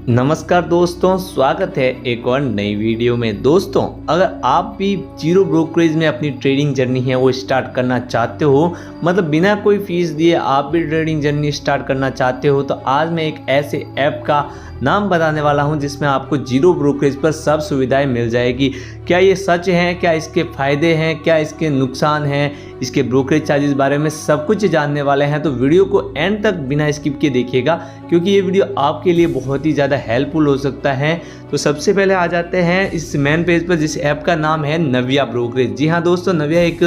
नमस्कार दोस्तों, स्वागत है एक और नई वीडियो में। दोस्तों, अगर आप भी जीरो ब्रोकरेज में अपनी ट्रेडिंग जर्नी है वो स्टार्ट करना चाहते हो, मतलब बिना कोई फीस दिए आप भी ट्रेडिंग जर्नी स्टार्ट करना चाहते हो, तो आज मैं एक ऐसे ऐप का नाम बताने वाला हूं जिसमें आपको जीरो ब्रोकरेज पर सब सुविधाएं मिल जाएगी। क्या ये सच है, क्या इसके फ़ायदे हैं, क्या इसके नुकसान हैं, इसके ब्रोकरेज चार्जेस बारे में सब कुछ जानने वाले हैं। तो वीडियो को एंड तक बिना स्किप के देखिएगा क्योंकि ये वीडियो आपके लिए बहुत ही ज़्यादा हेल्पफुल हो सकता है। तो सबसे पहले आ जाते हैं इस मेन पेज पर, जिस ऐप का नाम है नव्या ब्रोकरेज। जी हाँ दोस्तों, नव्या एक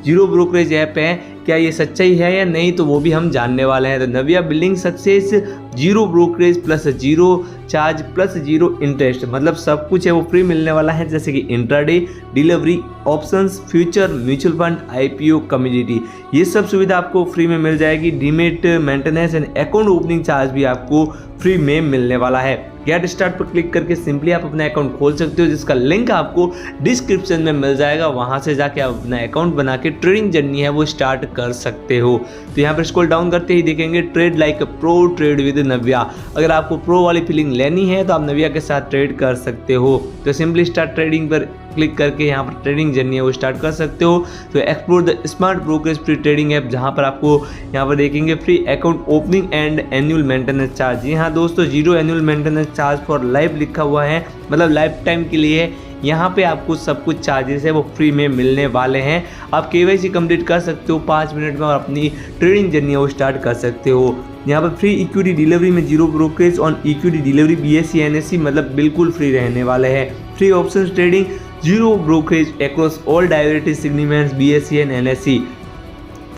जीरो ब्रोकरेज ऐप है। क्या ये सच्चाई है या नहीं, तो वो भी हम जानने वाले हैं। तो Navya building success zero brokerage plus zero charge plus zero interest, मतलब सब कुछ है वो फ्री मिलने वाला है, जैसे कि intraday, delivery, options, future, mutual fund, IPO, community, ये सब सुविधा आपको फ्री में मिल जाएगी। Demat, maintenance and account opening charge भी आपको फ्री में मिलने वाला है। गेट स्टार्ट पर क्लिक करके सिंपली आप अपना अकाउंट खोल सकते हो, जिसका लिंक आपको डिस्क्रिप्शन में मिल जाएगा। वहां से जाके आप अपना अकाउंट बना के ट्रेडिंग जर्नी है वो स्टार्ट कर सकते हो। तो यहाँ पर स्क्रॉल डाउन करते ही देखेंगे trade like a pro, trade with Navya. अगर आपको प्रो वाली फीलिंग लेनी है तो आप नव्या के साथ ट्रेड कर सकते हो। तो सिंपली स्टार्ट ट्रेडिंग पर क्लिक करके यहाँ पर ट्रेडिंग जर्नी है वो स्टार्ट कर सकते हो। तो explore the smart brokerage free trading app, जहाँ पर आपको यहाँ पर देखेंगे free account opening and annual maintenance charge. जी हाँ दोस्तों, zero annual maintenance charge for life लिखा हुआ है, मतलब लाइफ टाइम के लिए। यहाँ पे आपको सब कुछ चार्जेस है वो फ्री में मिलने वाले हैं। आप केवाईसी कंप्लीट कर सकते हो 5 मिनट में और अपनी ट्रेडिंग जर्नी है वो स्टार्ट कर सकते हो। यहाँ पर फ्री इक्विटी डिलीवरी में zero brokerage on equity delivery BSE NSE, मतलब बिल्कुल फ्री रहने वाले हैं। Free option trading zero brokerage across all directive segments BSE and NSE।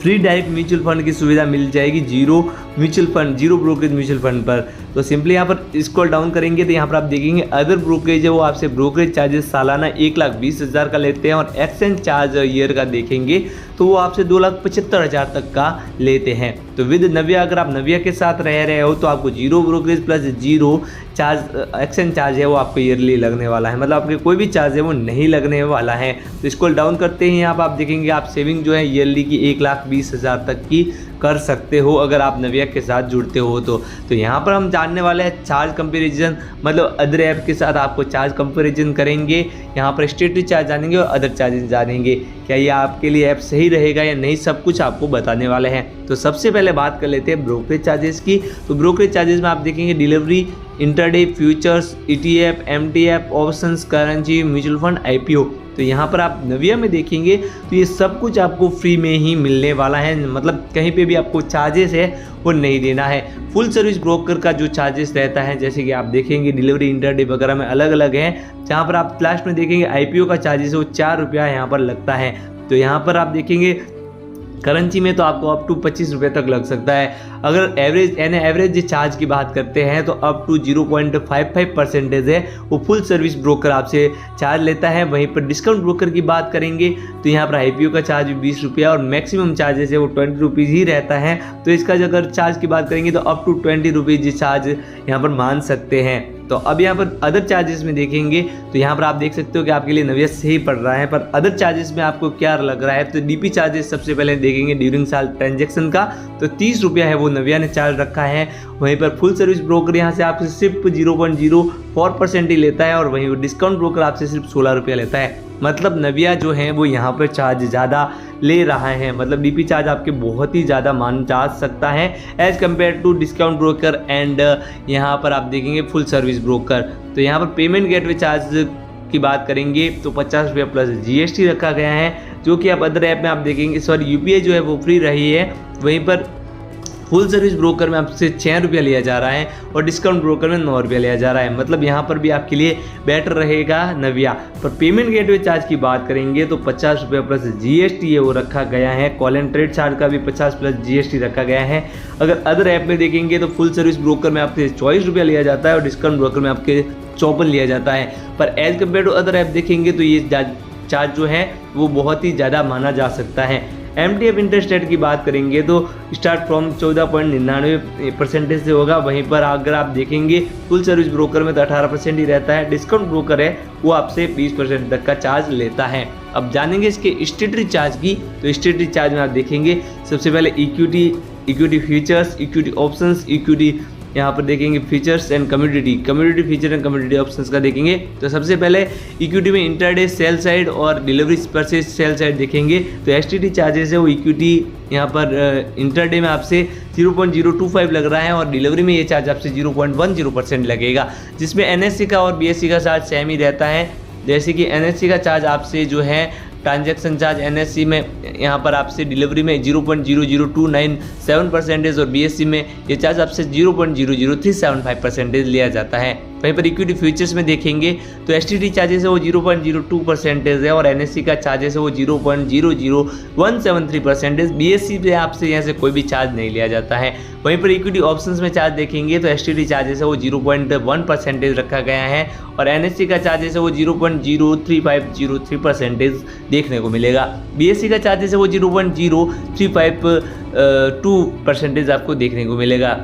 Free direct mutual fund की सुविधा मिल जाएगी zero mutual fund, zero brokerage mutual fund पर। तो सिंपली यहाँ पर स्क्रॉल डाउन करेंगे तो यहाँ पर आप देखेंगे अदर ब्रोकरेज है वो आपसे ब्रोकरेज चार्जेस सालाना 1,20,000 का लेते हैं, और एक्सचेंज चार्ज ईयर का देखेंगे तो वो आपसे 2,75,000 तक का लेते हैं। तो विद नव्या, अगर आप नव्या के साथ रह रहे हो तो आपको zero brokerage plus zero charge exchange charge है वो आपको ईयरली लगने वाला है, मतलब आपके कोई भी चार्ज है वो नहीं लगने वाला है। तो स्क्रॉल डाउन करते ही यहाँ पर आप देखेंगे आप सेविंग जो है ईयरली की 1,20,000 तक की कर सकते हो अगर आप नव्या के साथ जुड़ते हो तो। यहाँ पर हम जानने वाले हैं चार्ज कंपैरिजन, मतलब अदर ऐप के साथ आपको चार्ज कंपैरिजन करेंगे। यहाँ पर स्टेटरी चार्ज जानेंगे और अदर चार्जेस जानेंगे। क्या ये आपके लिए ऐप सही रहेगा या नहीं, सब कुछ आपको बताने वाले हैं। तो सबसे पहले बात कर लेते हैं ब्रोकरेज चार्जेस की। तो ब्रोकरेज चार्जेस में आप देखेंगे delivery, intraday, futures, ETF, MTF, options, currency, mutual fund, IPO। तो यहाँ पर आप नव्या में देखेंगे तो ये सब कुछ आपको फ्री में ही मिलने वाला है, मतलब कहीं पे भी आपको चार्जेस है वो नहीं देना है। फुल सर्विस ब्रोकर का जो चार्जेस रहता है, जैसे कि आप देखेंगे डिलीवरी, इंटरडे वगैरह में अलग अलग हैं। जहाँ पर आप लास्ट में देखेंगे IPO का चार्जेस है वो 4 रुपया यहाँ पर लगता है। तो यहाँ पर आप देखेंगे करेंसी में तो आपको अप टू 25 रुपये तक लग सकता है। अगर एवरेज चार्ज की बात करते हैं तो अप टू 0.55% है वो फुल सर्विस ब्रोकर आपसे चार्ज लेता है। वहीं पर डिस्काउंट ब्रोकर की बात करेंगे तो यहाँ पर IPO का चार्ज भी 20 रुपया और मैक्सिमम चार्जेस है वो 20 रुपीज़ ही रहता है। तो इसका अगर चार्ज की बात करेंगे तो अप टू 20 रुपीज़ चार्ज यहाँ पर मान सकते हैं। तो अब यहाँ पर अदर चार्जेस में देखेंगे तो यहाँ पर आप देख सकते हो कि आपके लिए नव्या सही पड़ रहा है, पर अदर चार्जेस में आपको क्या लग रहा है। तो DP चार्जेस सबसे पहले देखेंगे ड्यूरिंग साल ट्रांजेक्शन का, तो 30 रुपया है वो नव्या ने चार्ज रखा है। वहीं पर फुल सर्विस ब्रोकर यहाँ से आपसे सिर्फ 0.04% ही लेता है, और वहीं डिस्काउंट ब्रोकर आपसे सिर्फ 16 रुपया लेता है। मतलब नव्या जो है वो यहाँ पर चार्ज ज़्यादा ले रहा है, मतलब DP चार्ज आपके बहुत ही ज़्यादा मान जा सकता है as compare to discount broker and यहाँ पर आप देखेंगे फुल सर्विस ब्रोकर। तो यहाँ पर पेमेंट गेटवे चार्ज की बात करेंगे तो 50 रुपया प्लस GST रखा गया है, जो कि आप अदर ऐप में आप देखेंगे UPI जो है वो फ्री रही है। वहीं पर फुल सर्विस ब्रोकर में आपसे 6 रुपया लिया जा रहा है और डिस्काउंट ब्रोकर में 9 रुपया लिया जा रहा है, मतलब यहाँ पर भी आपके लिए बेटर रहेगा नव्या। पर पेमेंट गेटवे चार्ज की बात करेंगे तो 50 रुपया प्लस GST है वो रखा गया है। कॉल एंड ट्रेड चार्ज का भी 50 प्लस GST रखा गया है। अगर अदर ऐप में देखेंगे तो फुल सर्विस ब्रोकर में आपसे 24 रुपया लिया जाता है और डिस्काउंट ब्रोकर में आपके 54 लिया जाता है। पर as compare to other app देखेंगे तो ये चार्ज जो है वो बहुत ही ज़्यादा माना जा सकता है। MTF इंटरेस्ट रेट की बात करेंगे तो स्टार्ट फ्रॉम 14.99% से होगा। वहीं पर अगर आप देखेंगे फुल सर्विस ब्रोकर में तो 18% ही रहता है। डिस्काउंट ब्रोकर है वो आपसे 20% तक का चार्ज लेता है। अब जानेंगे इसके स्टेटरी चार्ज की। तो स्टेटरी चार्ज में आप देखेंगे सबसे पहले equity futures, equity options, equity यहाँ पर देखेंगे features and community feature and community options का देखेंगे तो सबसे पहले इक्विटी में इंट्राडे सेल साइड और डिलीवरी परचेज सेल साइड देखेंगे तो एसटीडी चार्जेस है वो इक्विटी यहाँ पर इंट्राडे में आपसे 0.025 लग रहा है और डिलीवरी में ये चार्ज आपसे 0.10% लगेगा, जिसमें एनएससी का और बीएससी का चार्ज सेम ही रहता है। जैसे कि एनएससी का चार्ज आपसे जो है ट्रांजैक्शन चार्ज एनएससी में यहाँ पर आपसे डिलीवरी में 0.00297% और बीएससी में ये चार्ज आपसे 0.00375% लिया जाता है। वहीं पर इक्विटी फ्यूचर्स में देखेंगे तो एसटीडी चार्जेस है वो 0.02% है और एनएससी का चार्जेस है वो 0.00173%। बीएससी पे आपसे यहाँ से कोई भी चार्ज नहीं लिया जाता है। वहीं पर इक्विटी ऑप्शंस में चार्ज देखेंगे तो एसटीडी चार्जेस है वो 0.1% रखा गया है और एनएससी का चार्जेस है वो 0.03503% देखने को मिलेगा। बीएससी का चार्जेस है वो 0.0352% आपको देखने को मिलेगा।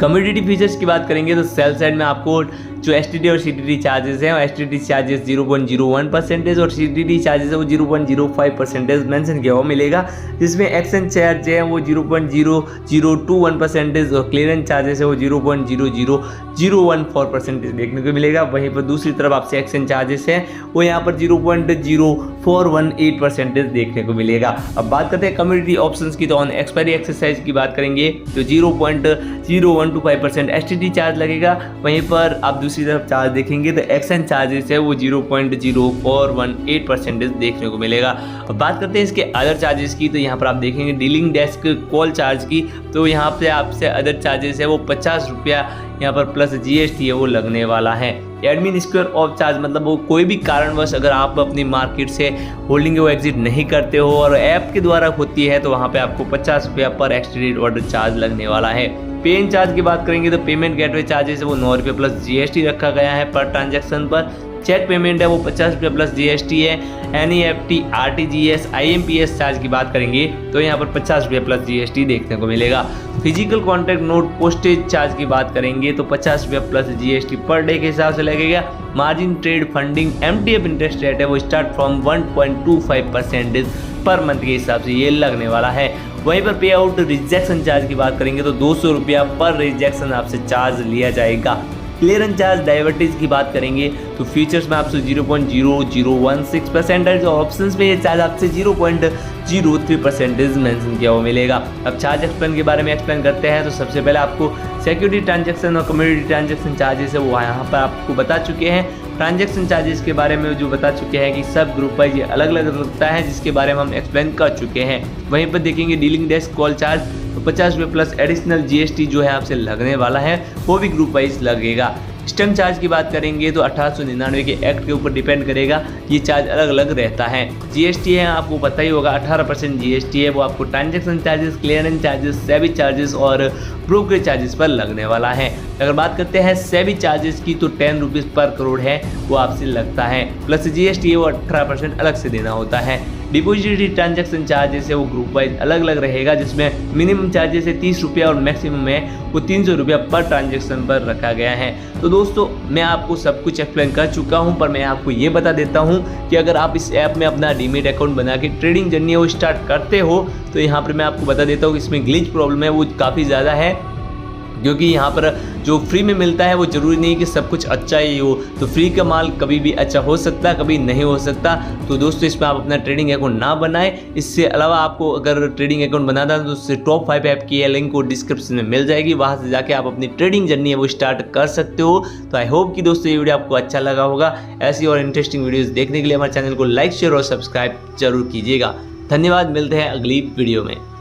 कम्युनिटी फीचर्स की बात करेंगे तो सेल साइड में आपको जो एसटीडी और सीटीडी चार्जेस हैं, एसटीडी चार्जेस 0.01% और सीटीडी चार्जेस है वो 0.05% मेंशन किया हुआ मिलेगा, जिसमें एक्सचेंज चार्ज है वो 0.0021% और क्लियरेंस चार्जेस है वो 0.00014% देखने को मिलेगा। वहीं पर दूसरी तरफ आपसे एक्सचेंज चार्जेस है वो यहाँ पर 0.0418% देखने को मिलेगा। अब बात करते हैं कम्युनिटी ऑप्शंस की तो ऑन एक्सपायरी एक्सरसाइज की बात करेंगे तो 0.0125% एसटीडी चार्ज लगेगा। वहीं पर आप दूसरी तरफ चार्ज देखेंगे तो एक्सचेंज चार्जेस है वो 0.0418% देखने को मिलेगा। अब बात करते हैं इसके अदर चार्जेस की तो यहाँ पर आप देखेंगे डीलिंग डेस्क कॉल चार्ज की तो यहाँ पे आपसे अदर चार्जेस है वो 50 रुपया यहाँ पर प्लस जीएसटी है वो लगने वाला है। एडमिन स्क्वायर ऑफ चार्ज मतलब वो कोई भी कारणवश अगर आप अपनी मार्केट से होल्डिंग वो एग्जिट नहीं करते हो और ऐप के द्वारा होती है तो वहाँ पे आपको 50 रुपया पर एक्सटेंडेड ऑर्डर चार्ज लगने वाला है। पेन चार्ज की बात करेंगे तो पेमेंट गेटवे चार्जेस है वो 9 रुपये प्लस जीएसटी रखा गया है पर ट्रांजैक्शन पर। चेक पेमेंट है वो 50 रुपये प्लस जीएसटी है। एनईएफटी, आरटीजीएस, आईएमपीएस चार्ज की बात करेंगे तो यहाँ पर 50 रुपये प्लस जीएसटी देखने को मिलेगा। Physical contract note postage charge की बात करेंगे तो 50 रुपये प्लस जीएसटी पर डे के हिसाब से लगेगा। Margin trade funding MTF interest rate है वो स्टार्ट फ्रॉम 1.25% पर मंथ के हिसाब से ये लगने वाला है। वहीं पर पे आउट रिजेक्शन चार्ज की बात करेंगे तो 200 रुपया पर रिजेक्शन आपसे चार्ज लिया जाएगा। क्लियरेंस चार्ज डायवर्टीज की बात करेंगे तो फीचर्स में आपसे 0.0016% है, जो ऑप्शंस में ये चार्ज आपसे 0.03% मेंशन किया हुआ मिलेगा। अब चार्ज एक्सप्लेन के बारे में एक्सप्लेन करते हैं तो सबसे पहले आपको सिक्योरिटी ट्रांजैक्शन और कम्युनिटी ट्रांजैक्शन चार्जेस है वो यहाँ पर आपको बता चुके हैं। ट्रांजैक्शन चार्जेस के बारे में जो बता चुके हैं कि सब ग्रुप वाइज ये अलग अलग लगता है, जिसके बारे में हम एक्सप्लेन कर चुके हैं। वहीं पर देखेंगे डीलिंग डेस्क कॉल चार्ज तो 50 रुपये प्लस एडिशनल जीएसटी जो है आपसे लगने वाला है वो भी ग्रुप वाइज लगेगा। स्टैम्प चार्ज की बात करेंगे तो 1899 के एक्ट के ऊपर डिपेंड करेगा, ये चार्ज अलग अलग रहता है। जीएसटी है आपको पता ही होगा 18% जीएसटी है वो आपको transaction charges, clearance charges, SEBI charges और ब्रोकरेज चार्जेस पर लगने वाला है। अगर बात करते हैं सेबी चार्जेस की तो 10 रुपीज़ पर करोड़ है वो आपसे लगता है, प्लस जीएसटी है वो 18% अलग से देना होता है। डिपॉजिटरी ट्रांजैक्शन चार्जेस है वो ग्रुप वाइज अलग अलग रहेगा, जिसमें मिनिमम चार्जेस है 30 रुपया और मैक्सिमम है वो 300 रुपया पर ट्रांजैक्शन पर रखा गया है। तो दोस्तों मैं आपको सब कुछ एक्सप्लेन कर चुका हूं, पर मैं आपको ये बता देता हूं कि अगर आप इस ऐप में अपना डीमेट अकाउंट बना के ट्रेडिंग जर्नी है वो स्टार्ट करते हो तो यहाँ पर मैं आपको बता देता हूँ कि इसमें ग्लिच प्रॉब्लम है वो काफ़ी ज़्यादा है, क्योंकि यहाँ पर जो फ्री में मिलता है वो ज़रूरी नहीं कि सब कुछ अच्छा ही हो। तो फ्री का माल कभी भी अच्छा हो सकता है, कभी नहीं हो सकता। तो दोस्तों इसमें आप अपना ट्रेडिंग अकाउंट ना बनाएं। इससे अलावा आपको अगर ट्रेडिंग अकाउंट बनाना है तो उससे टॉप 5 ऐप की लिंक को डिस्क्रिप्शन में मिल जाएगी, वहाँ से जाके आप अपनी ट्रेडिंग जर्नी है वो स्टार्ट कर सकते हो। तो आई होप कि दोस्तों ये वीडियो आपको अच्छा लगा होगा। ऐसी और इंटरेस्टिंग वीडियोज़ देखने के लिए हमारे चैनल को लाइक, शेयर और सब्सक्राइब जरूर कीजिएगा। धन्यवाद, मिलते हैं अगली वीडियो में।